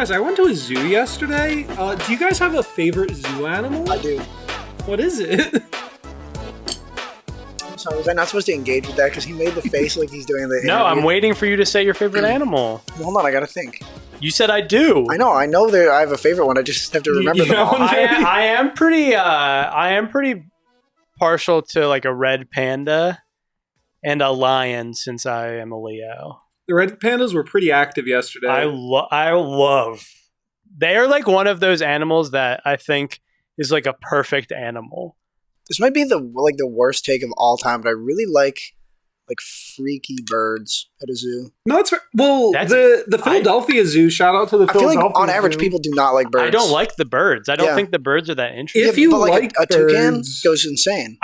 guys, I went to a zoo yesterday. Do you guys have a favorite zoo animal? I do. What is it? So was I not supposed to engage with that because he made the face like he's doing the interview? No, I'm waiting for you to say your favorite animal. Hold on, I gotta think. You said I do. I know that I have a favorite one. I just have to remember them all. I am pretty partial to like a red panda and a lion since I am a Leo. The red pandas were pretty active yesterday. I love. They are like one of those animals that I think is like a perfect animal. This might be the worst take of all time, but I really like freaky birds at a zoo. No, it's the Philadelphia Zoo. Shout out to the Philadelphia Zoo. I feel like on average people do not like birds. I don't like the birds. I don't think the birds are that interesting. If you like a toucan goes insane.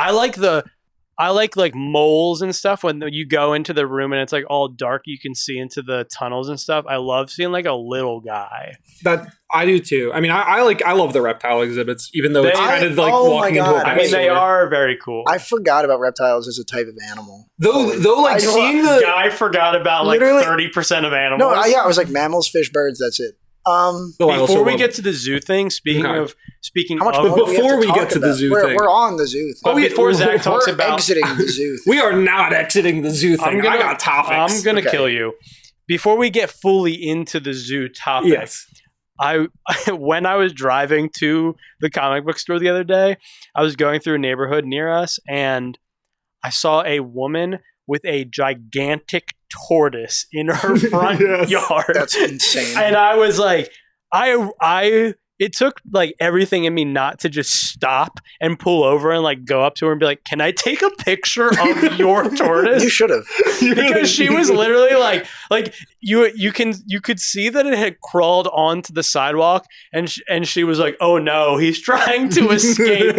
I like moles and stuff when you go into the room and it's like all dark. You can see into the tunnels and stuff. I love seeing like a little guy. That I do too. I mean, I love the reptile exhibits, even though it's kind of like walking into a I mean, they are very cool. I forgot about reptiles as a type of animal. Though like seeing the I forgot about like 30% of animals. No, I was like mammals, fish, birds. That's it. Before we get to the zoo thing, before we get to the zoo thing, we're on the zoo thing. Before Zach talks about exiting the zoo thing. We are not exiting the zoo thing. I got topics. I'm gonna kill you. Before we get fully into the zoo topic, yes. When I was driving to the comic book store the other day, I was going through a neighborhood near us, and I saw a woman with a gigantic tortoise in her front yard. That's insane. And I was like, it took like everything in me not to just stop and pull over and like go up to her and be like, can I take a picture of your tortoise? You should have. Because she was literally like you could see that it had crawled onto the sidewalk and she was like, oh no, he's trying to escape.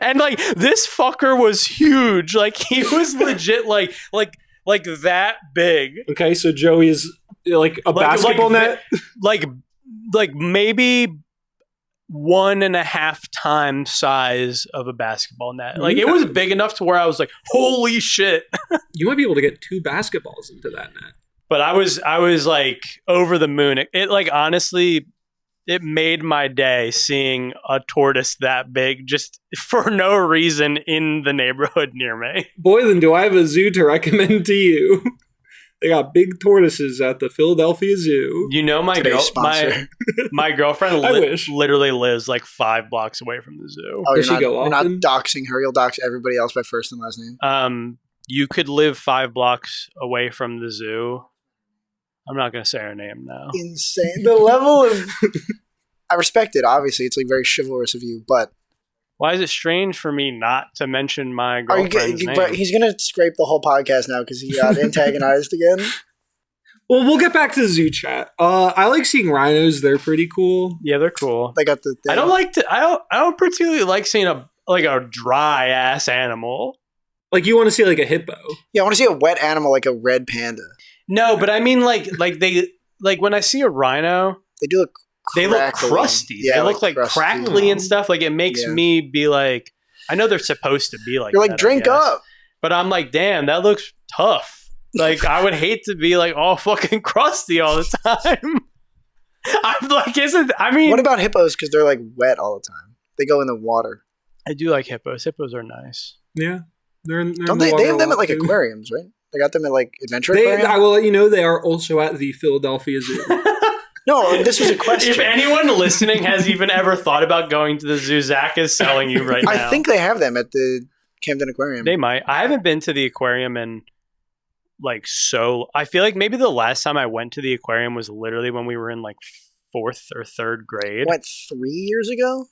And like this fucker was huge. Like he was legit like that big. Okay, so Joey is like a basketball net? Like maybe 1.5 times size of a basketball net. Like it was big enough to where I was like, holy shit. You might be able to get 2 basketballs into that net. But I was like over the moon. It like honestly, it made my day seeing a tortoise that big just for no reason in the neighborhood near me. Boy, then do I have a zoo to recommend to you. They got big tortoises at the Philadelphia Zoo. You know, my girlfriend literally lives like 5 blocks away from the zoo. Oh, you're not doxing her. You'll dox everybody else by first and last name. You could live 5 blocks away from the zoo. I'm not going to say her name now. Insane. The level of... I respect it, obviously. It's like very chivalrous of you, but... Why is it strange for me not to mention my girlfriend's name? But he's going to scrape the whole podcast now because he got antagonized again. Well, we'll get back to the zoo chat. I like seeing rhinos. They're pretty cool. Yeah, they're cool. They got the thing. I don't particularly like seeing a dry ass animal. Like you want to see like a hippo. Yeah, I want to see a wet animal like a red panda. No, but I mean like when I see a rhino, they do look they look crusty. Yeah, they look like crackly and stuff. Like it makes me be like, I know they're supposed to be like you're like, drink up. But I'm like, damn, that looks tough. Like I would hate to be like all fucking crusty all the time. I'm like, what about hippos? Because they're like wet all the time. They go in the water. I do like hippos. Hippos are nice. Yeah. They're they have them at like aquariums, right? They got them at like adventure aquariums? I will let you know they are also at the Philadelphia Zoo. No, this was a question. If anyone listening has even ever thought about going to the zoo, Zach is selling you right now. I think they have them at the Camden Aquarium. They might. I haven't been to the aquarium in I feel like maybe the last time I went to the aquarium was literally when we were in like 4th or 3rd grade. I went 3 years ago,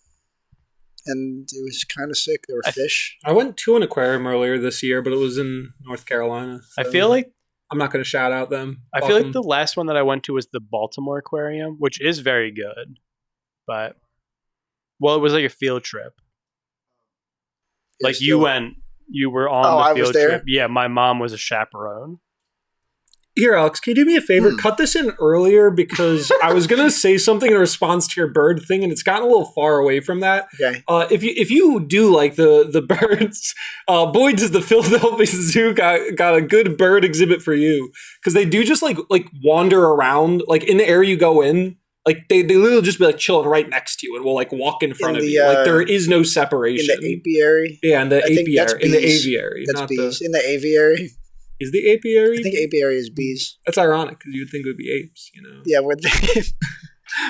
and it was kind of sick. There were fish. I went to an aquarium earlier this year, but it was in North Carolina. So I feel like I'm not going to shout out them. I feel like the last one that I went to was the Baltimore Aquarium, which is very good. But, it was like a field trip. Like you were on the field trip. Yeah, my mom was a chaperone. Here, Alex, can you do me a favor? Cut this in earlier because I was going to say something in response to your bird thing, and it's gotten a little far away from that. Okay. If you do like the birds, Boyd's the Philadelphia Zoo got a good bird exhibit for you because they do just like wander around like in the area you go in. Like they literally just be like chilling right next to you, and we'll like walk in front of you. Like there is no separation. In the apiary. Yeah, in the I think that's apiary. In the bees. aviary. That's not bees. The, In the aviary. is the apiary? I think apiary is bees. That's ironic because you'd think it would be apes. You know. Yeah, where they,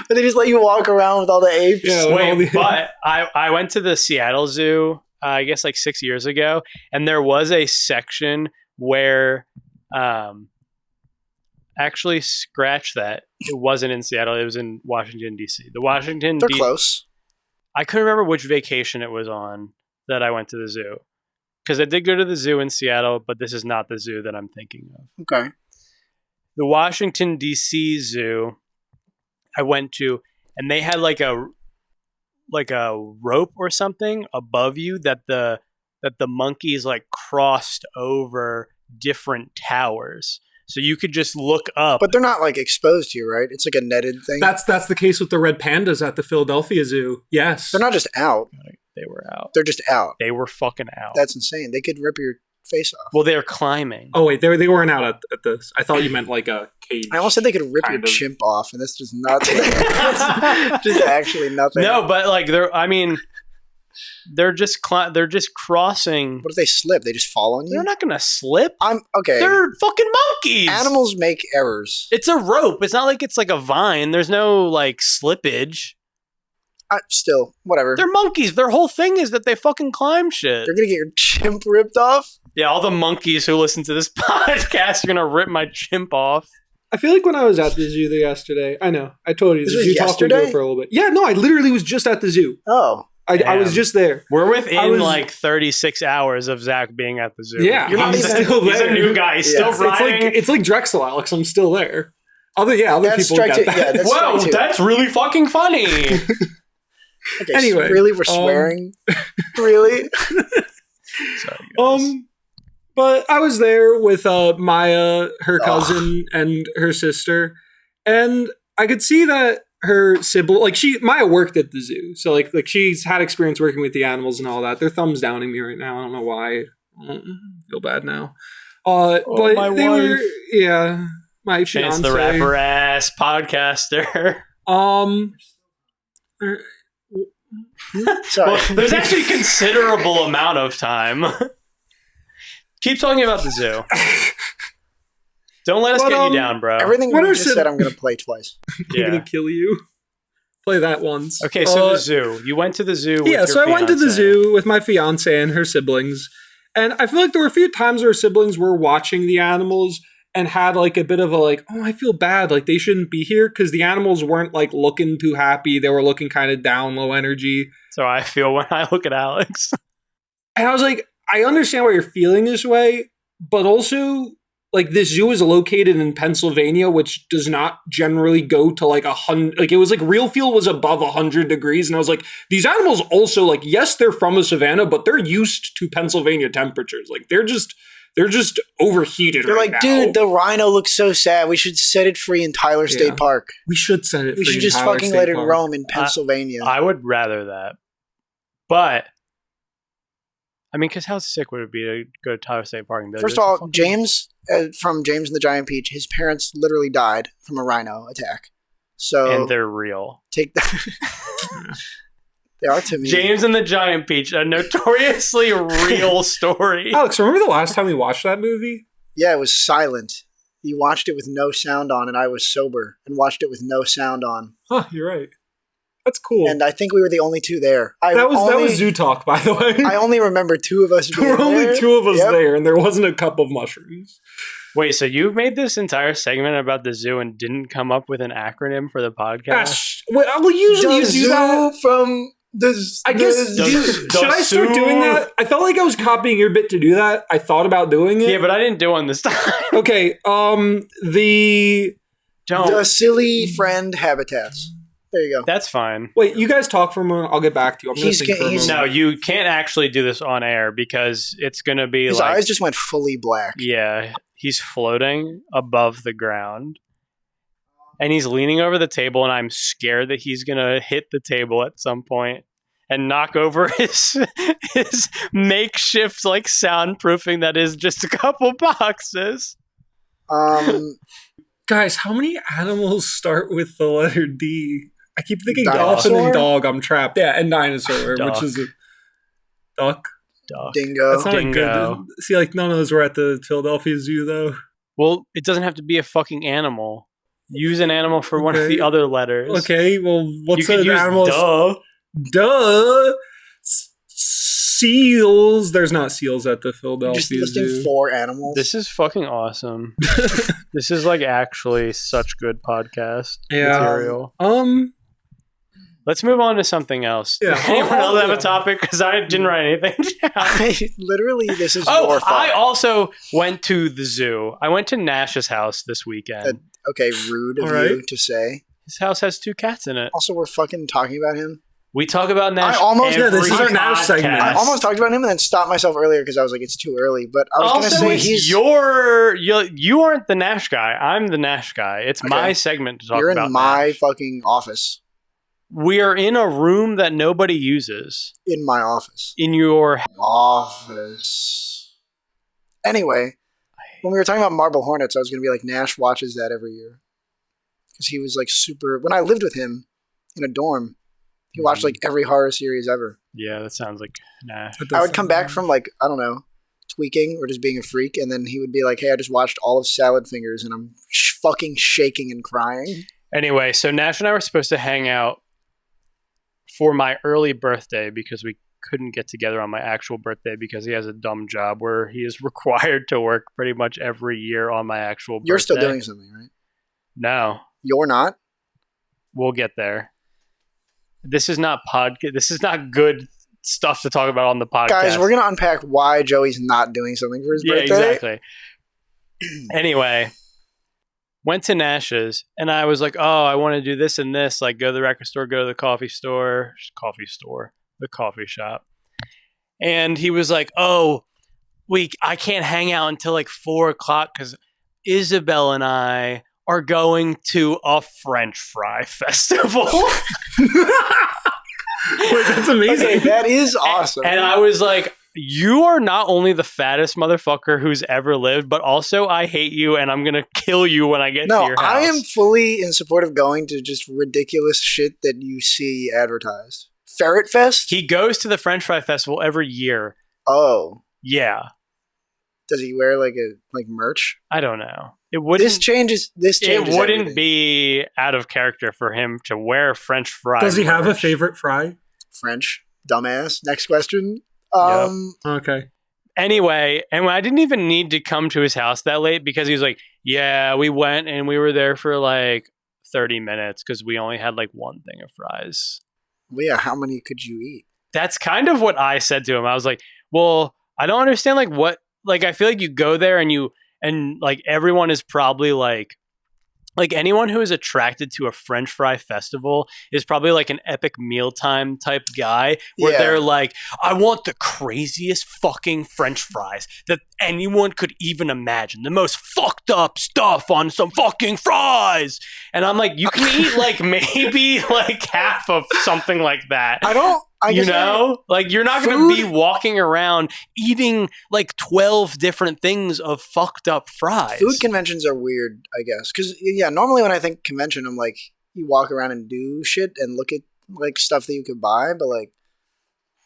but they just let you walk around with all the apes. Yeah, with all Wait, the- but I went to the Seattle Zoo, I guess like 6 years ago, and there was a section where, actually scratch that. It wasn't in Seattle. It was in Washington, D.C. The Washington They're close. I couldn't remember which vacation it was on that I went to the zoo. Because I did go to the zoo in Seattle, but this is not the zoo that I'm thinking of. Okay. The Washington, D.C. Zoo I went to, and they had like a rope or something above you that the monkeys like crossed over different towers. So you could just look up. But they're not like exposed to you, right? It's like a netted thing. That's the case with the red pandas at the Philadelphia Zoo. Yes. They're not just out. They were out. They're just out. They were fucking out. That's insane. They could rip your face off. Well, they're climbing. Oh wait, they weren't out at this. I thought you meant like a cage. I almost said they could rip your Kind of. chimp off, and that's just nothing. Just actually nothing. No, but like they're just crossing. What if they slip? They just fall on you? They're not gonna slip. I'm okay. They're fucking monkeys. Animals make errors. It's a rope. It's not like it's like a vine. There's no like slippage. Still, whatever. They're monkeys. Their whole thing is that they fucking climb shit. They're gonna get your chimp ripped off. Yeah, all the monkeys who listen to this podcast are gonna rip my chimp off. I feel like when I was at the zoo yesterday, I know, I told you, the This was zoo talked me yesterday? for a little bit. Yeah, no, I literally was just at the zoo. Oh, I was just there. We're within was- like 36 hours of Zach being at the zoo. Yeah, You're not he's, even- still he's a there. new guy. He's Yeah. still It's riding. like Drexel, Alex. I'm still there. Other That's people strike got two. that. Yeah, that's Whoa, strike two. that's really fucking funny. Okay, Anyway, so really, we're swearing. Really? Sorry, guys. But I was there with Maya, her cousin, and her sister, and I could see that her sibling, like Maya worked at the zoo, so like she's had experience working with the animals and all that. They're thumbs downing me right now. I don't know why. I feel bad now. But my they wife. were, yeah, my Chance fiance. the Rapper ass podcaster. Sorry. Well, there's actually considerable amount of time. Keep talking about the zoo. Don't let us But, get you down, bro. Everything What we are just some- said, I'm gonna play twice. I'm Yeah. gonna kill you. Play that once. Okay, so the zoo. You went to the zoo. With Yeah, your so I went to the fiancé. zoo with my fiance and her siblings, and I feel like there were a few times where her siblings were watching the animals and had like a bit of a like, oh, I feel bad, like they shouldn't be here, because the animals weren't like looking too happy. They were looking kind of down, low energy. So I feel when I look at Alex. And I was like, I understand why you're feeling this way, but also like this zoo is located in Pennsylvania, which does not generally go to like 100. Like it was like real fuel was above 100 degrees, and I was like, these animals also like, yes, they're from a savanna, but they're used to Pennsylvania temperatures. Like they're just overheated. They're right like, now. dude, the rhino looks so sad. We should set it free in Tyler Yeah. State Park. We should set it. We free should in just Tyler fucking State let it Park. roam in Pennsylvania. I would rather that. But, I mean, because how sick would it be to go to Tyler State Park and be like, First of "There's a all, fucking-" James from James and the Giant Peach, his parents literally died from a rhino attack. So And they're real. take that. They are to me. James and the Giant Peach, a notoriously real story. Alex, remember the last time we watched that movie? Yeah, it was silent. You watched it with no sound on, and I was sober and watched it with no sound on. Huh, you're right. That's cool. And I think we were the only two there. that was Zoo Talk, by the way. I only remember two of us being there were only there. two of us Yep. there, and there wasn't a cup of mushrooms. Wait, so you made this entire segment about the zoo and didn't come up with an acronym for the podcast? Well, usually you The do zoo that. from the. I guess, should I start doing that? I felt like I was copying your bit to do that. I thought about doing it. Yeah, but I didn't do one this time. Okay, the... The silly friend habitats. There you go. That's fine. Wait, you guys talk for a moment. I'll get back to you. I'm going He's to think for a he's- moment. No, you can't actually do this on air because it's going to be His like... eyes just went fully black. Yeah, he's floating above the ground. And he's leaning over the table, and I'm scared that he's going to hit the table at some point and knock over his makeshift like soundproofing that is just a couple boxes. Guys, how many animals start with the letter D? I keep thinking Dinosaur? dolphin and dog. I'm trapped. Yeah, and dinosaur, Duck. which is a duck. Duck. Dingo. That's not a Dingo. good. See, like none of those were at the Philadelphia Zoo, though. Well, it doesn't have to be a fucking animal. Use an animal for one of Okay. the other letters. Okay, well, You what's could an use animal? duh. Duh. Seals. There's not seals at the You're Philadelphia just listing Zoo. 4 animals. This is fucking awesome. This is like actually such good podcast Yeah. material. Let's move on to something else. Yeah. Anyone else have a topic? Because I didn't write anything down. Literally, this is your Oh, fault. I also went to the zoo. I went to Nash's house this weekend. Okay, rude of All right. you to say. His house has 2 cats in it. Also, we're fucking talking about him. We talk about Nash. I almost- Yeah, this is our every Nash segment. podcast. I almost talked about him and then stopped myself earlier because I was like, it's too early. But I was going to Also, say it's he's. you aren't the Nash guy. I'm the Nash guy. It's Okay. my segment to talk You're about in my Nash. fucking office. We are in a room that nobody uses. In my office. In your Office. Anyway, when we were talking about Marble Hornets, I was going to be like, Nash watches that every year. Because he was like super. When I lived with him in a dorm, he watched like every horror series ever. yeah, that sounds like Nash. That does I would come sound back nice. from like, I don't know, tweaking or just being a freak. And then he would be like, hey, I just watched all of Salad Fingers and I'm fucking shaking and crying. Anyway, so Nash and I were supposed to hang out for my early birthday because we couldn't get together on my actual birthday because he has a dumb job where he is required to work pretty much every year on my actual birthday. You're still doing something, right? No, You're not? we'll get there. This is not This is not good stuff to talk about on the podcast. Guys, we're going to unpack why Joey's not doing something for his yeah, birthday. exactly. Anyway, went to Nash's and I was like, oh, I want to do this and this. Like, go to the record store, go to the coffee shop. And he was like, oh, I can't hang out until like 4:00 because Isabel and I are going to a French fry festival. Wait, that's amazing. Okay, that is awesome. And I was like, you are not only the fattest motherfucker who's ever lived, but also I hate you and I'm going to kill you when I get to no, your house. I am fully in support of going to just ridiculous shit that you see advertised. Ferret Fest? He goes to the French Fry Festival every year. Oh. Yeah. Does he wear like merch? I don't know. It wouldn't This changes wouldn't everything. be out of character for him to wear French fry. Does he have a merch. favorite fry? French. Dumbass. Next question. Okay. Anyway, and I didn't even need to come to his house that late because he was like, yeah, we went and we were there for like 30 minutes because we only had like one thing of fries. Well, yeah, how many could you eat? That's kind of what I said to him. I was like, well, I don't understand like what, like, I feel like you go there and like everyone is probably like anyone who is attracted to a French fry festival is probably like an epic mealtime type guy where Yeah. they're like, I want the craziest fucking French fries that anyone could even imagine. The most fucked up stuff on some fucking fries. And I'm like, you can eat like maybe like half of something like that. You know, like you're not going to be walking around eating like 12 different things of fucked up fries. Food conventions are weird, I guess. Because, yeah, normally when I think convention, I'm like, you walk around and do shit and look at like stuff that you could buy. But like,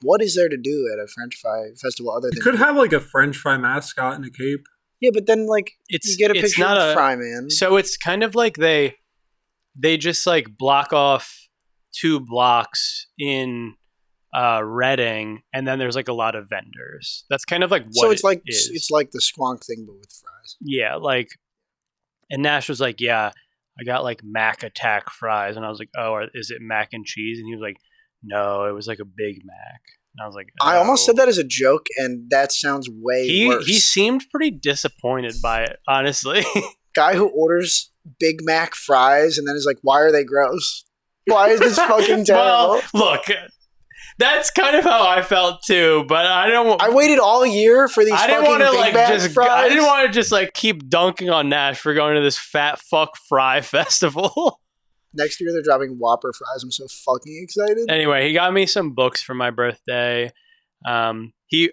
what is there to do at a French fry festival other than You could have like a French fry mascot in a cape. Yeah, but then like you get a it's picture not of a- Fry Man. So it's kind of like they just like block off 2 blocks in Reading, and then there's like a lot of vendors. That's kind of like what So it's like is. it's like the Squonk thing, but with fries. Yeah, like, and Nash was like, yeah, I got like Mac Attack fries, and I was like, oh, is it mac and cheese? And he was like, no, it was like a Big Mac. And I was like, I almost "Oh." said that as a joke, and that sounds way worse. He seemed pretty disappointed by it, honestly. Guy who orders Big Mac fries and then is like, "Why are they gross? Why is this fucking terrible?" Well, look, that's kind of how I felt too, but I don't. I waited all year for these I didn't fucking want to Big like Mac just. fries. I didn't want to just like keep dunking on Nash for going to this fat fuck fry festival. Next year they're dropping Whopper fries. I'm so fucking excited. Anyway, he got me some books for my birthday. He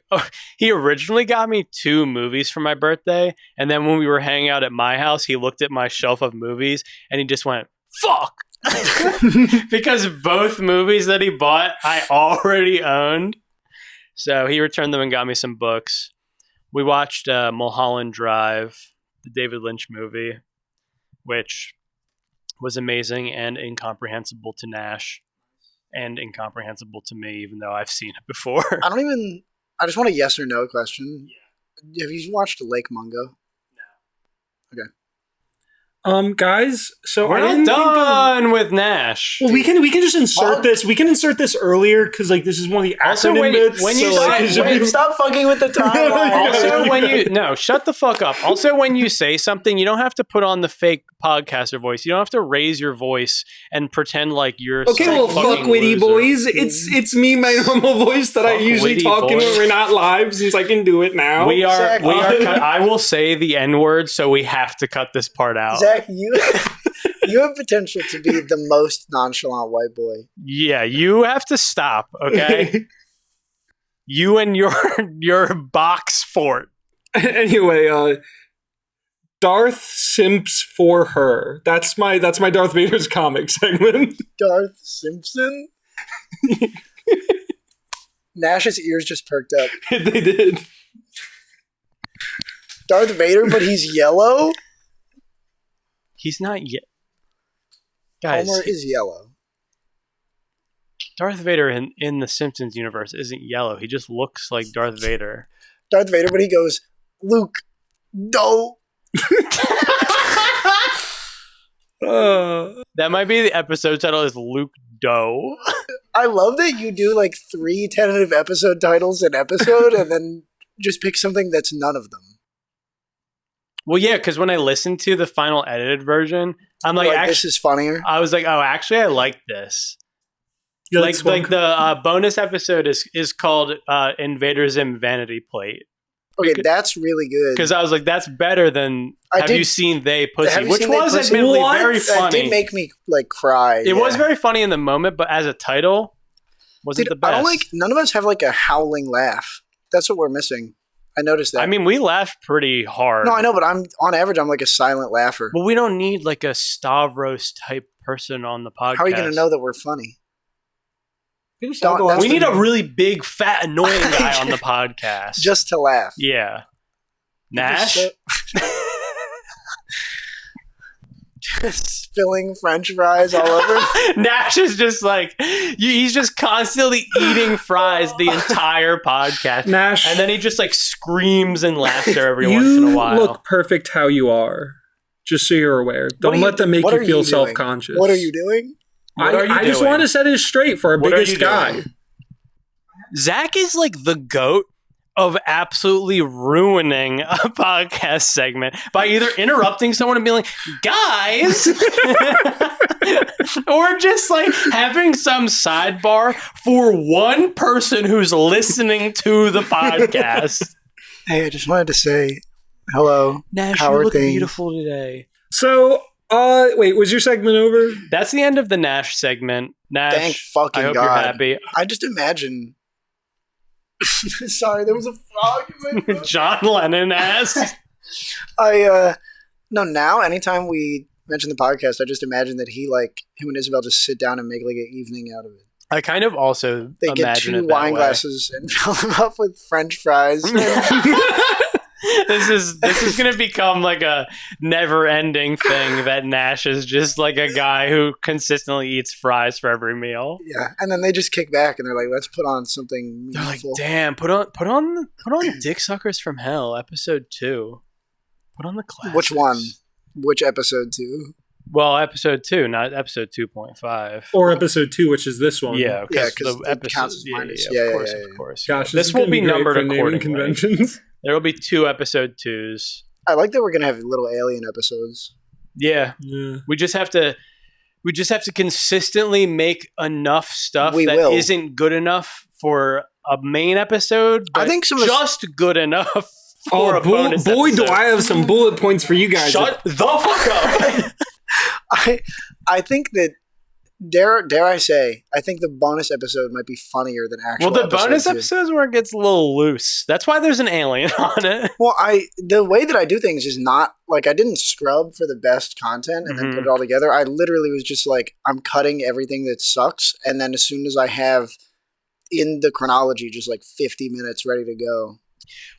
originally got me 2 movies for my birthday, and then when we were hanging out at my house, he looked at my shelf of movies and he just went, "Fuck," because both movies that he bought I already owned. So he returned them and got me some books. We watched Mulholland Drive, the David Lynch movie, which was amazing and incomprehensible to Nash and incomprehensible to me, even though I've seen it before. I just want a yes or no question. Yeah. Have you watched Lake Mungo? No. Okay. Guys, so We're not done with Nash. Well, we can just insert this. We can insert this earlier because like this is one of the acronym bits. Stop fucking with the timeline. Shut the fuck up. Also, when you say something, you don't have to put on the fake podcaster voice. You don't have to raise your voice and pretend like you're okay. Well, fuck witty boys. It's me, my normal voice that I usually talk in when we're not live, since I can do it now. We are. I will say the N-word, so we have to cut this part out. Zach, you have potential to be the most nonchalant white boy. Yeah, you have to stop, okay? You and your box fort. Anyway, Darth Simps for her. That's my Darth Vader's comic segment. Darth Simpson? Nash's ears just perked up. They did. Darth Vader, but he's yellow? He's not yet. Guys, Homer is yellow. Darth Vader in the Simpsons universe isn't yellow. He just looks like Darth Vader. Darth Vader, but he goes, Luke, no. That might be the episode title is Luke Doe. I love that you do like 3 tentative episode titles an episode and then just pick something that's none of them. Well, yeah, because when I listened to the final edited version, I'm like, this is funnier. I was like, oh, actually, I like this. Yeah, like the bonus episode is called Invader Zim Vanity Plate. Okay, that's really good. Because I was like, that's better than Have You Seen They Pussy? Which was admittedly very funny. That did make me like cry. It was very funny in the moment, but as a title, wasn't the best. I don't none of us have like a howling laugh. That's what we're missing. I noticed that. I mean, we laughed pretty hard. No, I know, but on average, I'm like a silent laugher. Well, we don't need like a Stavros type person on the podcast. How are you going to know that we're funny? We need a really big, fat, annoying guy on the podcast. Just to laugh. Yeah. Nash? Just spilling French fries all over. Nash is just like, he's just constantly eating fries the entire podcast. Nash. And then he just like screams in laughter every once in a while. You look perfect how you are. Just so you're aware. Don't let them make you feel self-conscious. What are you doing? I just want to set it straight for our biggest guy. Zack is like the GOAT of absolutely ruining a podcast segment by either interrupting someone and being like, guys, or just like having some sidebar for one person who's listening to the podcast. Hey, I just wanted to say hello. Nash, you look beautiful today. So, wait, was your segment over? That's the end of the Nash segment. Nash, thank fucking I hope God. You're happy. I just imagine. Sorry, there was a frog in my throat. John Lennon asked. Now anytime we mention the podcast, I just imagine that him and Isabel just sit down and make like an evening out of it. I kind of also they get 2 wine glasses and fill them up with French fries. This is going to become like a never-ending thing that Nash is just like a guy who consistently eats fries for every meal. Yeah, and then they just kick back and they're like, "Let's put on something meaningful." They're like, "Damn, put on Dick Suckers from Hell, episode 2. Put on the classics." Which one? Which episode 2? Well, episode 2, not episode 2.5. Or episode 2, which is this one. Yeah, because the episode counts as minus. Of course. Gosh, this will be numbered accordingly. Conventions. There will be 2 episode 2s. I like that we're gonna have little alien episodes. Yeah. We just have to consistently make enough stuff that isn't good enough for a main episode. But I think just good enough for a bonus episode. Do I have some bullet points for you guys. Shut the fuck up. I think that dare I say, I think the bonus episode might be funnier than actual. Well, the bonus 2. episodes where it gets a little loose. That's why there's an alien on it. Well, the way that I do things is not like I didn't scrub for the best content and then put it all together. I literally was just like, I'm cutting everything that sucks, and then as soon as I have in the chronology just like 50 minutes ready to go,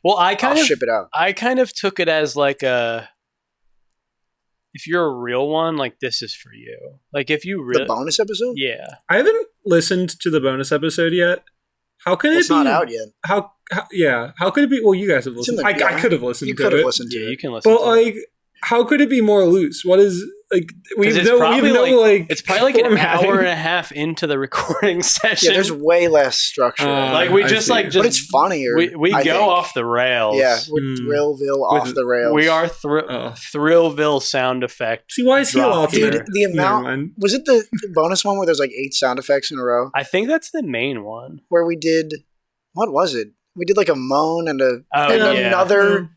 well, I'll ship it out. I kind of took it as like if you're a real one, like this is for you. Like if you really the bonus episode, yeah. I haven't listened to the bonus episode yet. How can it be? It's not out yet. How could it be? Well, you guys have listened. I could have listened. You to could have it. listened to Yeah, it. you can listen. But to like, how could it be more loose? What is like? it's probably like an hour and a half into the recording session. Yeah, there's way less structure. Like we just but it's funnier. We I go think. off the rails. Yeah, we're Thrillville off the rails. We are Thrillville sound effect. See, why is he off Dude, there? the amount was it the bonus one where there's like 8 sound effects in a row? I think that's the main one. Where we did what was it? We did like a moan and yeah. another.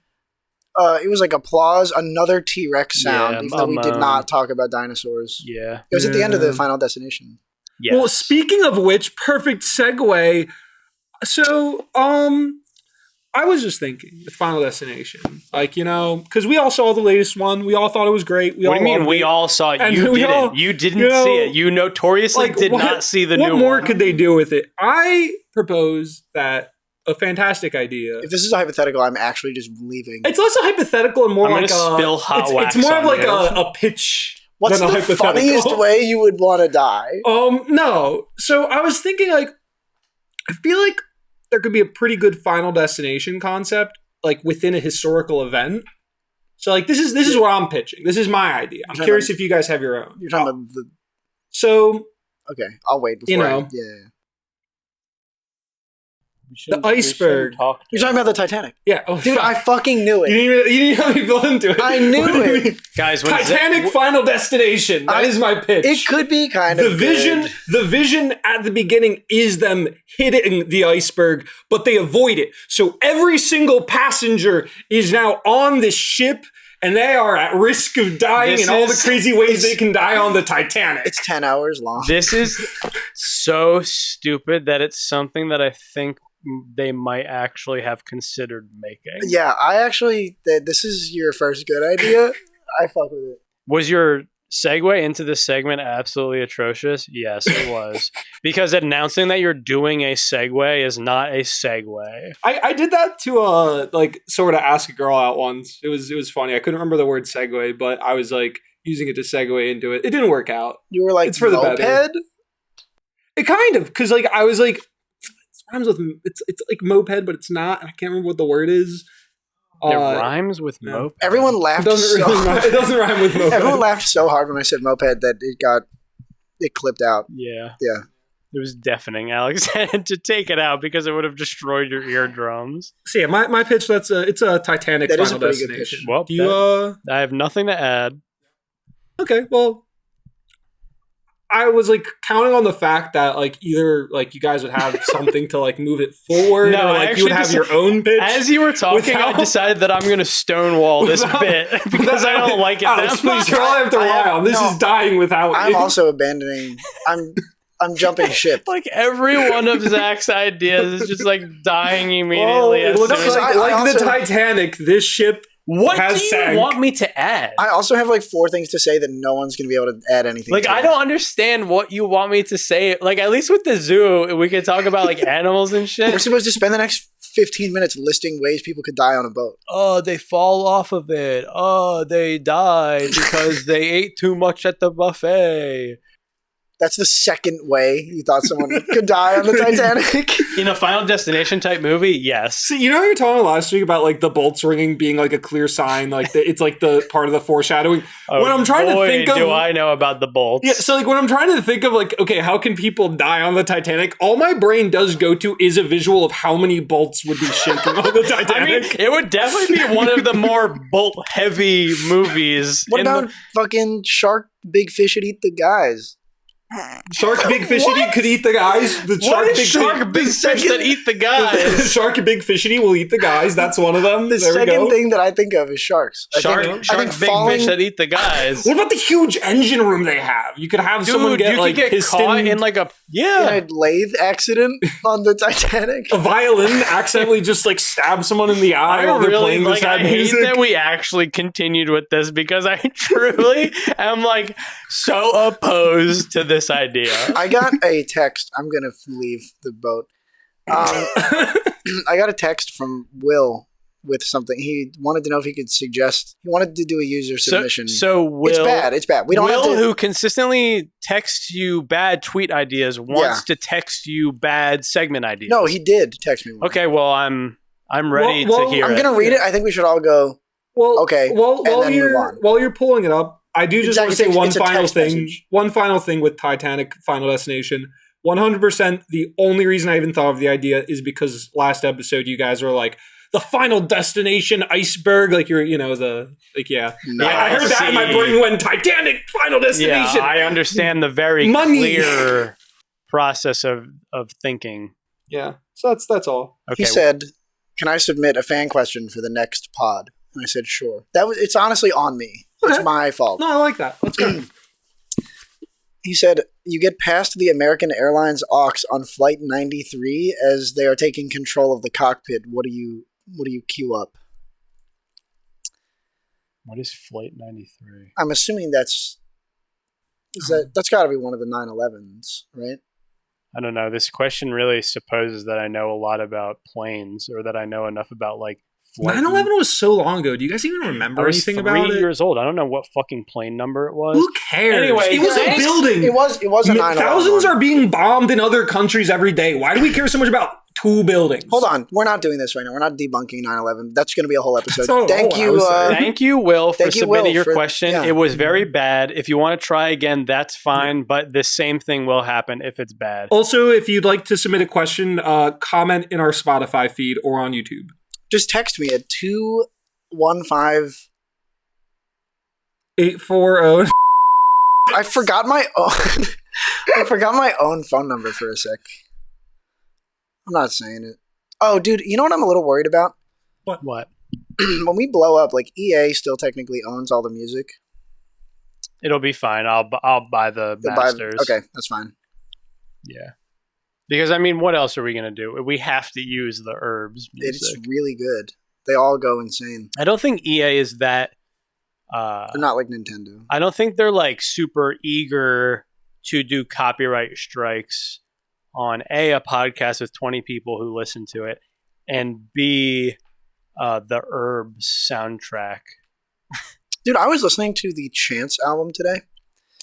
It was like applause, another T-Rex sound, even though we did not talk about dinosaurs. Yeah. It was at the end of the Final Destination. Yes. Well, speaking of which, perfect segue. So, I was just thinking, the Final Destination, like, you know, because we all saw the latest one. We all thought it was great. What do you mean we all saw it? You didn't see it. You notoriously did not see the new one. What more could they do with it? I propose that a fantastic idea. If this is a hypothetical, I'm actually just leaving. It's less a hypothetical and more I'm like spill hot wax it's more of on like you. a pitch. What's than a the hypothetical. funniest way you would want to die? No. So I was thinking, like, I feel like there could be a pretty good Final Destination concept, like within a historical event. So, like, this is what I'm pitching. This is my idea. I'm curious if you guys have your own. You're talking about the. So. Okay, I'll wait before. You know. The iceberg. You're talking about the Titanic. Yeah. Oh, dude, I fucking knew it. You didn't have me build into it. I knew it. Guys, Titanic Final Destination. That is my pitch. It could be kind of The vision at the beginning is them hitting the iceberg, but they avoid it. So every single passenger is now on this ship, and they are at risk of dying in all the crazy ways they can die on the Titanic. It's 10 hours long. This is so stupid that it's something that I think they might actually have considered making. Yeah, this is your first good idea. I fuck with it. Was your segue into this segment absolutely atrocious? Yes, it was. Because announcing that you're doing a segue is not a segue. I did that to sort of ask a girl out once. It was funny. I couldn't remember the word segue, but I was like using it to segue into it. It didn't work out. You were like, it's for moped? the better. It kind of, because like I was like, rhymes with it's like moped, but it's not. I can't remember what the word is. It rhymes with moped. Everyone laughed. It doesn't rhyme with moped. Everyone laughed so hard when I said moped that it clipped out. Yeah. It was deafening, Alex. Had to take it out because it would have destroyed your eardrums. So yeah, my pitch. It's a Titanic Final Destination. Well, do you? I have nothing to add. Okay, well. I was like counting on the fact that like either like you guys would have something to like move it forward, or like you would have your own pitch. As you were talking, I decided that I'm going to stonewall this bit because I don't like it that much. You're all I have to rely on. This is dying without. I'm also abandoning. I'm jumping ship. Like every one of Zach's ideas is just like dying immediately. It looks like the Titanic. This ship. What do you want me to add? I also have like 4 things to say that no one's going to be able to add anything like, to. I don't understand what you want me to say. Like, at least with the zoo, we could talk about like animals and shit. We're supposed to spend the next 15 minutes listing ways people could die on a boat. Oh, they fall off of it. Oh, they died because they ate too much at the buffet. That's the second way you thought someone could die on the Titanic. In a Final Destination type movie, yes. So, you know, you were talking last week about like the bolts ringing being like a clear sign, like it's like the part of the foreshadowing. Oh, when I'm trying to think of, do I know about the bolts? Yeah, so like when I'm trying to think of like, okay, how can people die on the Titanic? All my brain does go to is a visual of how many bolts would be shaking on the Titanic. I mean, it would definitely be one of the more bolt-heavy movies. What about fucking shark, big fish would eat the guys? Shark big fishity could eat the guys. The Shark big fish that eat the guys. Shark big fishity will eat the guys. That's one of them. The second thing that I think of is sharks. Shark big fish that eat the guys. What about the huge engine room they have? You could have someone get like caught in like a in a lathe accident on the Titanic. A violin accidentally just like stab someone in the eye while they're playing the sad music. I hate that we actually continued with this because I truly am like so opposed to this idea. I got a text. I'm gonna leave the boat. I got a text from Will with something. He wanted to know if he could suggest. He wanted to do a user submission. So Will, it's bad. We don't Will, have to, who consistently texts you bad tweet ideas, wants to text you bad segment ideas. No, he did text me one. Okay, well I'm ready to hear it. I'm gonna read it. I think we should all go. Well, okay. Well, while you're pulling it up, I do just want to say one final thing. Message. One final thing with Titanic Final Destination. 100%. The only reason I even thought of the idea is because last episode you guys were like, the final destination iceberg, like you're, No, I heard that in my brain when Titanic Final Destination. Yeah, I understand the very clear process of thinking. Yeah, so that's all. Okay. He said, "Can I submit a fan question for the next pod?" And I said, "Sure." It's honestly on me. Okay. It's my fault. No, I like that. Let's go. He said, "You get past the American Airlines aux on Flight 93 as they are taking control of the cockpit. What do you queue up?" What is Flight 93? I'm assuming that's got to be one of the 9/11s, right? I don't know. This question really supposes that I know a lot about planes or that I know enough about like 9/11 was so long ago. Do you guys even remember anything about it? 3 years old. I don't know what fucking plane number it was. Who cares? Anyway, it was a building. It was a 9/11. Thousands are being bombed in other countries every day. Why do we care so much about 2 buildings? Hold on. We're not doing this right now. We're not debunking 9/11. That's going to be a whole episode. Thank you, Will, for submitting your question. Yeah. It was very bad. If you want to try again, that's fine. But the same thing will happen if it's bad. Also, if you'd like to submit a question, comment in our Spotify feed or on YouTube. Just text me at 215 840. I forgot my own phone number for a sec. I'm not saying it. Oh, dude, you know what I'm a little worried about? What? When we blow up, like EA still technically owns all the music. It'll be fine. I'll buy the masters. Okay, that's fine. Yeah. Because, I mean, what else are we going to do? We have to use the herbs music. It's really good. They all go insane. I don't think EA is that... they're not like Nintendo. I don't think they're, like, super eager to do copyright strikes on, A, podcast with 20 people who listen to it, and B, the herbs soundtrack. Dude, I was listening to the Chance album today.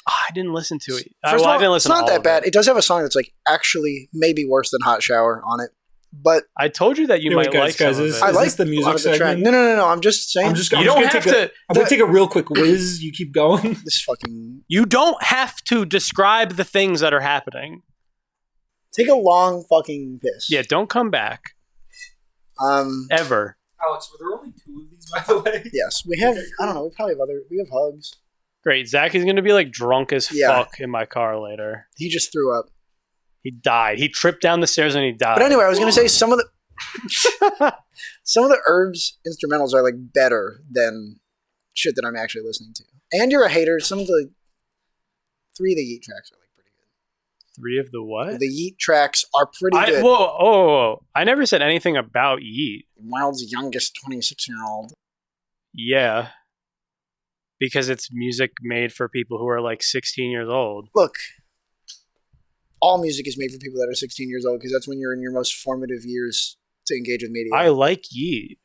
I didn't listen to it. First of all, I didn't listen. It's not that bad. It does have a song that's like actually maybe worse than Hot Shower on it. But I told you that you might like some of it. I like the music segment. No. I'm just saying. I'm going to take a real quick whiz. You keep going. This fucking. You don't have to describe the things that are happening. Take a long fucking piss. Yeah, don't come back. Ever. Alex, were there only 2 of these, by the way? Yes, we have. Okay, cool. I don't know. We probably have We have hugs. Great. Zach is going to be like drunk as fuck in my car later. He just threw up. He died. He tripped down the stairs and he died. But anyway, I was going to say some of the herbs instrumentals are like better than shit that I'm actually listening to. And you're a hater. Some of the 3 of the Yeet tracks are like pretty good. 3 of the what? The Yeet tracks are pretty good. Whoa. I never said anything about Yeet. Wild's youngest 26-year-old. Yeah. Because it's music made for people who are like 16 years old. Look, all music is made for people that are 16 years old because that's when you're in your most formative years to engage with media. I like Yeet.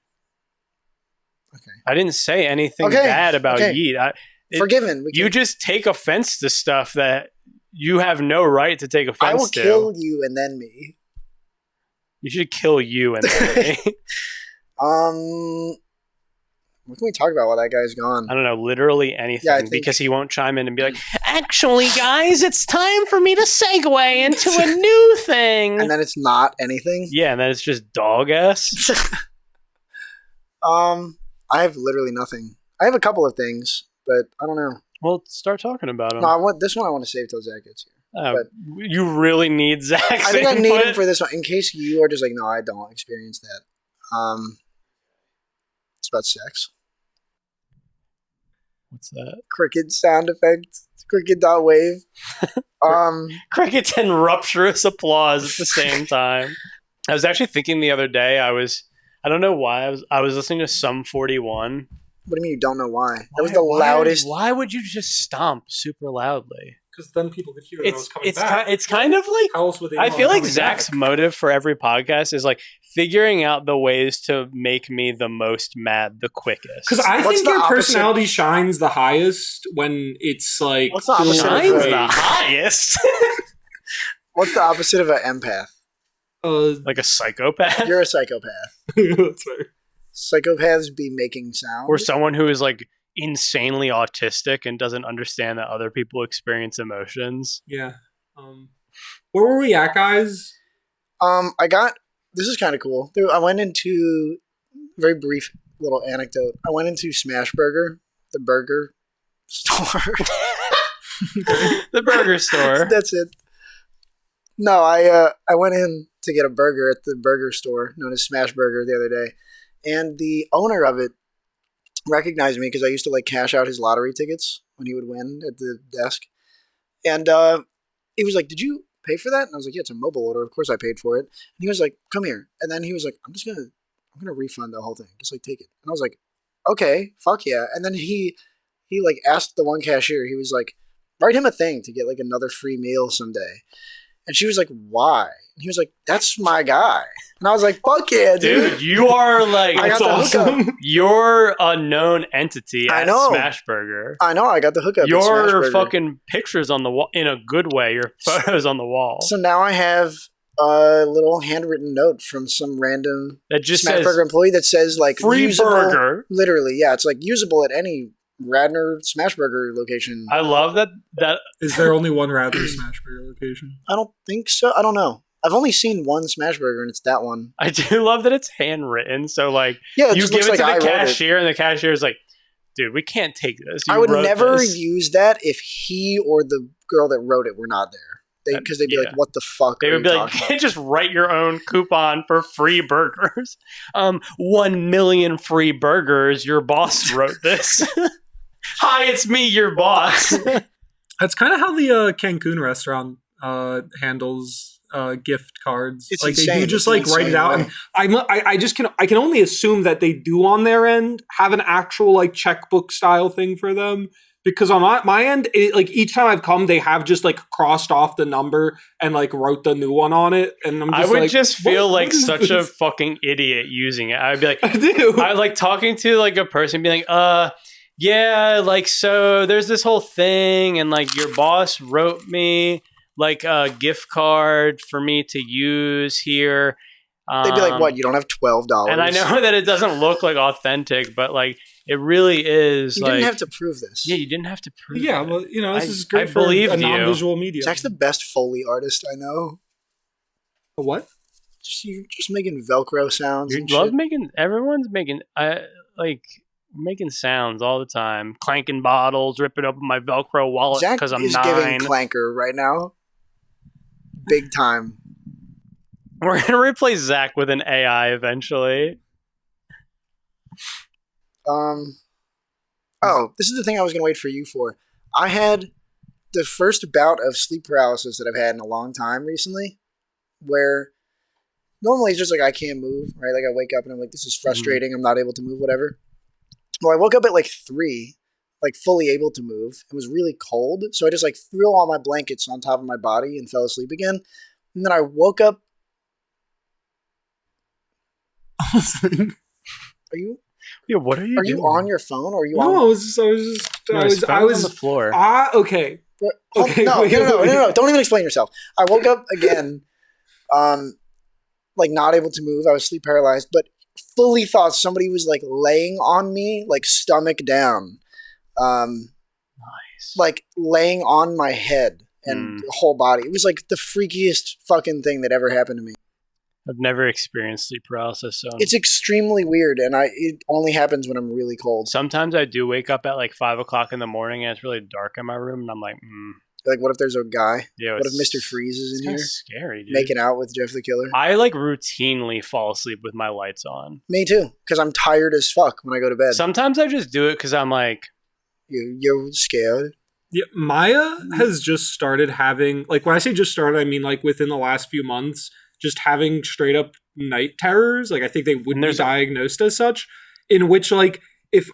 Okay. I didn't say anything bad about Yeet. Forgiven. You just take offense to stuff that you have no right to take offense to. I will kill you and then me. You should kill you and then me. What can we talk about while that guy's gone? I don't know, literally anything, because he won't chime in and be like, actually, guys, it's time for me to segue into a new thing. And then it's not anything? Yeah, and then it's just dog-ass. I have literally nothing. I have a couple of things, but I don't know. Well, start talking about them. No, this one I want to save till Zack gets here. You really need Zack's I think I need input? him for this one in case you are just like, no, I don't experience that. It's about sex. What's that? Cricket sound effect. Cricket.wave. Crickets and rapturous applause at the same time. I was actually thinking the other day, I don't know why, I was listening to Sum 41. What do you mean you don't know why? That was the loudest. Why would you just stomp super loudly? Because then people could hear that I was coming back. It's kind of like, How else would they know I feel I'm like coming Zach's back? motive for every podcast is like figuring out the ways to make me the most mad the quickest. Because I What's think the your opposite- personality shines the highest when it's like What's the opposite of Shine's a- the highest. What's the opposite of an empath? Like a psychopath? You're a psychopath. That's fair. Psychopaths be making sound. Or someone who is like insanely autistic and doesn't understand that other people experience emotions. Yeah. Where were we at, guys? This is kind of cool. I went into very brief little anecdote. I went into Smashburger, the burger store. The burger store. That's it. No, I went in to get a burger at the burger store known as Smashburger the other day, and the owner of it recognized me because I used to like cash out his lottery tickets when he would win at the desk, and he was like, "Did you pay for that?" And I was like, "Yeah, it's a mobile order. Of course I paid for it." And he was like, "Come here," and then he was like, I'm gonna refund the whole thing. Just like take it." And I was like, "Okay, fuck yeah." And then he like asked the one cashier. He was like, "Write him a thing to get like another free meal someday." And she was like, "Why?" And he was like, "That's my guy." And I was like, "Fuck yeah, dude." Dude, you are like, I got That's the hookup. awesome. you're a known entity I at know. Smashburger. I know, I got the hookup. at Your Smashburger. fucking pictures on the wall, in a good way, your photos on the wall. So now I have a little handwritten note from some random That just says, Smashburger employee that says like free usable, burger. Literally, yeah, it's like usable at any Radnor Smashburger location. I love that Is there only one Rather Smashburger location? I don't think so. I don't know. I've only seen one Smashburger, and it's that one. I do love that it's handwritten. So like, Yeah, it you just give looks it like to the I wrote it. cashier, and the cashier is like, dude, we can't take this. You I would wrote never this. use that if he or the girl that wrote it were not there. Because they'd be Yeah. like, "What the fuck?" They are would you be like, talking about?" just write your own coupon for free burgers. 1 million free burgers. Your boss wrote this. Hi, it's me, your boss. That's kind of how the Cancun restaurant handles gift cards. It's like they insane. do just It's like write it out, insane. and I can only assume that they do on their end have an actual like checkbook style thing for them. Because on my end, like each time I've come, they have just like crossed off the number and like wrote the new one on it, and I'm just I would like, just feel what like is such a this? fucking idiot using it. I would be like, I do. I like talking to like a person, being like, yeah, like so there's this whole thing, and like your boss wrote me like a gift card for me to use here. They'd be like, "What? You don't have $12?" And I know that it doesn't look like authentic, but like it really is. You like, didn't have to prove this. Yeah, you didn't have to prove. Yeah, it. well, you know, this I- is great I for believed a you. non-visual medium. Zach's the best Foley artist I know. A what? You're just making Velcro sounds. You and love shit. making. Everyone's making. Making sounds all the time, clanking bottles, ripping open my Velcro wallet Zach because I'm is 9. giving clanker right now, big time. We're gonna replace Zach with an AI eventually. Oh, this is the thing I was going to wait for you for. I had the first bout of sleep paralysis that I've had in a long time recently, where normally it's just like I can't move, right? Like I wake up and I'm like, this is frustrating. I'm not able to move, whatever. Well, I woke up at like 3, like fully able to move. It was really cold, so I just like threw all my blankets on top of my body and fell asleep again. And then I woke up. Are you? Yeah, what are you? Are you doing? on your phone or are you No, on? I was on the floor. Okay. Okay, No, wait, no, wait. don't even explain yourself. I woke up again, like not able to move. I was sleep paralyzed, but fully thought somebody was like laying on me, like stomach down, Nice. like laying on my head and whole body. It was like the freakiest fucking thing that ever happened to me. I've never experienced sleep paralysis, so It's extremely weird, and it only happens when I'm really cold. sometimes I do wake up at like 5 o'clock in the morning and it's really dark in my room, and I'm like, Like, what if there's a guy? Yo, What if Mr. Freeze is in here scary, dude. making out with Jeff the Killer? I like routinely fall asleep with my lights on. Me too, because I'm tired as fuck when I go to bed. Sometimes I just do it because I'm like, You're scared. Yeah, Maya has just started having, like, when I say just started, I mean like within the last few months, just having straight up night terrors. Like, I think they wouldn't be diagnosed as such. In which, like, if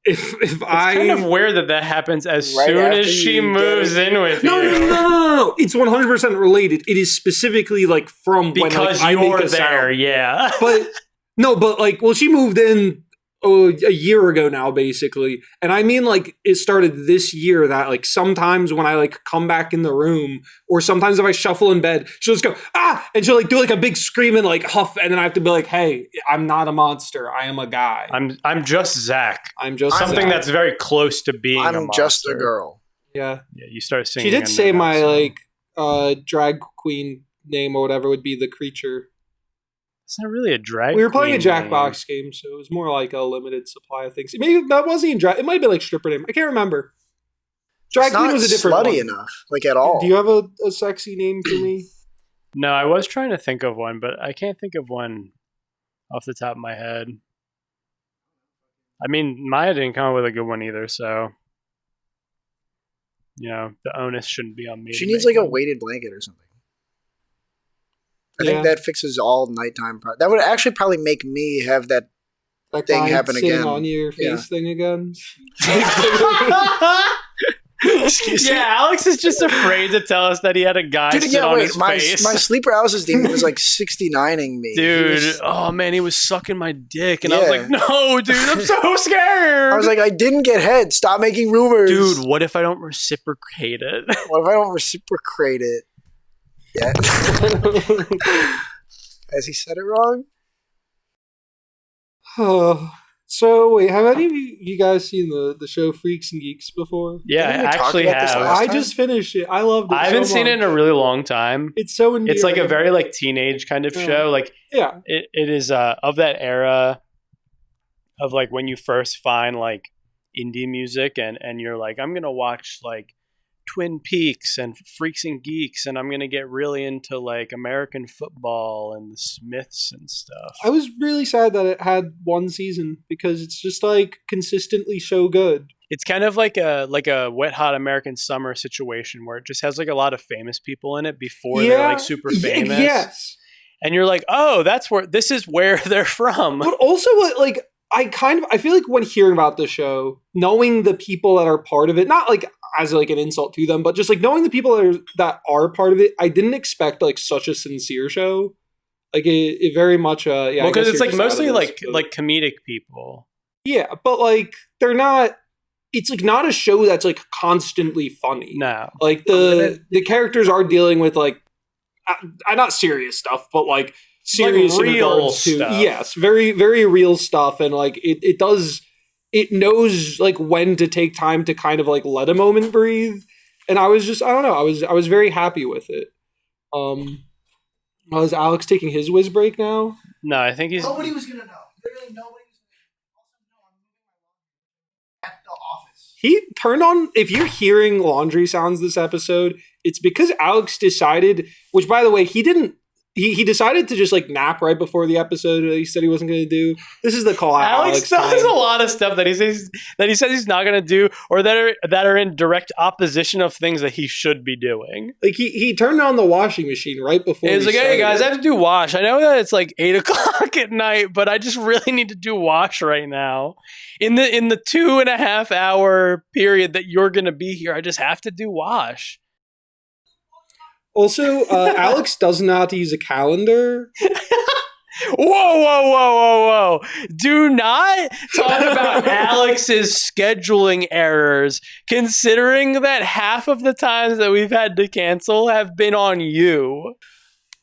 it's I kind of weird that happens as Right soon as after she you moves get- in with no, you. no, no, no, no, no, it's 100% related. It is specifically like from when Because like, I make you're a sound. there, yeah. But no, but like, well, she moved in a year ago now, basically, and I mean, like, it started this year. That like sometimes when I like come back in the room, or sometimes if I shuffle in bed, she'll just go and she'll like do like a big scream and like huff, and then I have to be like, "Hey, I'm not a monster. I am a guy. I'm just Zach. I'm just Something Zach." that's very close to being a I'm monster. just a girl. Yeah. Yeah, you start singing. She did under say that my song. like drag queen name or whatever would be the creature. It's not really a drag. We were playing a queen name. Jackbox game, so it was more like a limited supply of things. Maybe that wasn't even drag. It might have been like stripper name. I can't remember. Drag It's queen not was a different slutty one. enough, like at all. Do you have a sexy name for me? No, I was trying to think of one, but I can't think of one off the top of my head. I mean, Maya didn't come up with a good one either, so the onus shouldn't be on me. She to needs make like a one. weighted blanket or something. I Yeah. think that fixes all nighttime. That would actually probably make me have that. That Thing guy happen sitting again. on your face Yeah. thing again. Excuse me. Yeah, Alex is just afraid to tell us that he had a guy Dude, sit yeah, on wait. his My face. sleep paralysis demon was like 69ing me. He Dude, was- oh man, he was sucking my dick, and I was Yeah. like, "No, dude, I'm so scared." I was like, I didn't get head. Stop making rumors. "Dude, what if I don't reciprocate it?" What if I don't reciprocate it? Yeah. Has he said it wrong? Oh. So wait, have any of you guys seen the show Freaks and Geeks before? Yeah, I Didn't we talk actually about this have. last I time? just finished it. I loved it. I haven't so seen it in much. a really long time. It's so endearing. It's like a very like teenage kind of Yeah. show. Like yeah. it is of that era of like when you first find like indie music and you're like, I'm gonna watch like Twin Peaks and Freaks and Geeks, and I'm gonna get really into like American football and the Smiths and stuff. I was really sad that it had one season because it's just like consistently so good. It's kind of like a Wet Hot American Summer situation where it just has like a lot of famous people in it before they're like super famous. Yes. And you're like, oh, this is where they're from. But also, like, I feel like when hearing about the show, knowing the people that are part of it, not like as like an insult to them, but just like knowing the people that are part of it, I didn't expect like such a sincere show. Like it very much, yeah. Well, because it's like mostly like like comedic people. yeah, but like they're not. It's like not a show that's like constantly funny. No, Like the characters are dealing with like not serious stuff, but like serious Like in real regards to stuff. yes, very very real stuff, and like it knows like when to take time to kind of like let a moment breathe. And I don't know, I was very happy with it. Is Alex taking his whiz break now? no, I think he's. Nobody was gonna know. Literally nobody was gonna know. At the office. He turned on, if you're hearing laundry sounds this episode, it's because Alex decided, which by the way, he decided to just like nap right before the episode that he said he wasn't going to do. This is the call out Alex Alex does time. a lot of stuff that he says he's not going to do, or that are in direct opposition of things that he should be doing. Like he turned on the washing machine right before. He's we like, "Hey started. guys, I have to do wash. I know that it's like 8:00 at night, but I just really need to do wash right now. In the 2.5 hour period that you're going to be here, I just have to do wash." Also, Alex doesn't know how to use a calendar. Whoa. Do not talk about Alex's scheduling errors, considering that half of the times that we've had to cancel have been on you.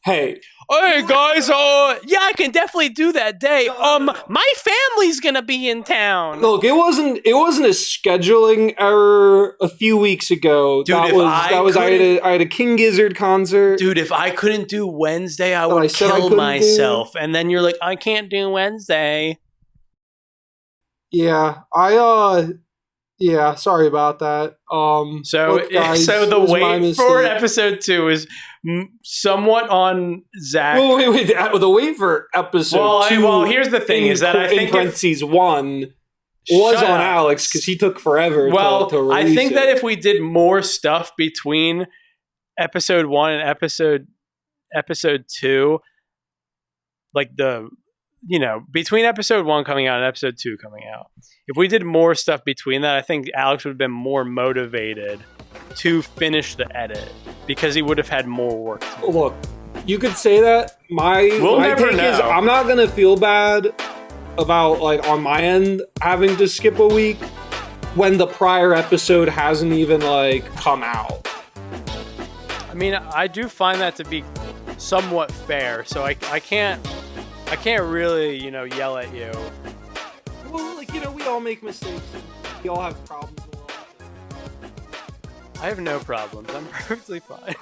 Hey, Hey guys, yeah, I can definitely do that day. My family's gonna be in town. look, it wasn't a scheduling error a few weeks ago. Dude, that if was I had a King Gizzard concert. Dude, if I couldn't do Wednesday, I would I said I kill couldn't myself. And then you're like, I can't do Wednesday. Yeah, I Yeah, sorry about that. So, look, guys, so the it was my wait for mistake. episode 2 is somewhat on Zack. Wait. The wait for episode 2. Well, here's the thing: is that I think in parentheses 1 was Shut on up. Alex because he took forever. Well, to release I think it. that if we did more stuff between episode 1 and episode 2, like between episode 1 coming out and episode 2 coming out, if we did more stuff between that, I think Alex would have been more motivated to finish the edit because he would have had more work to do. Look, you could say that. My never take is know. I'm not gonna feel bad about like on my end having to skip a week when the prior episode hasn't even like come out. I mean, I do find that to be somewhat fair, so I can't really, yell at you. Well, like, we all make mistakes and we all have problems in the world. I have no problems. I'm perfectly fine.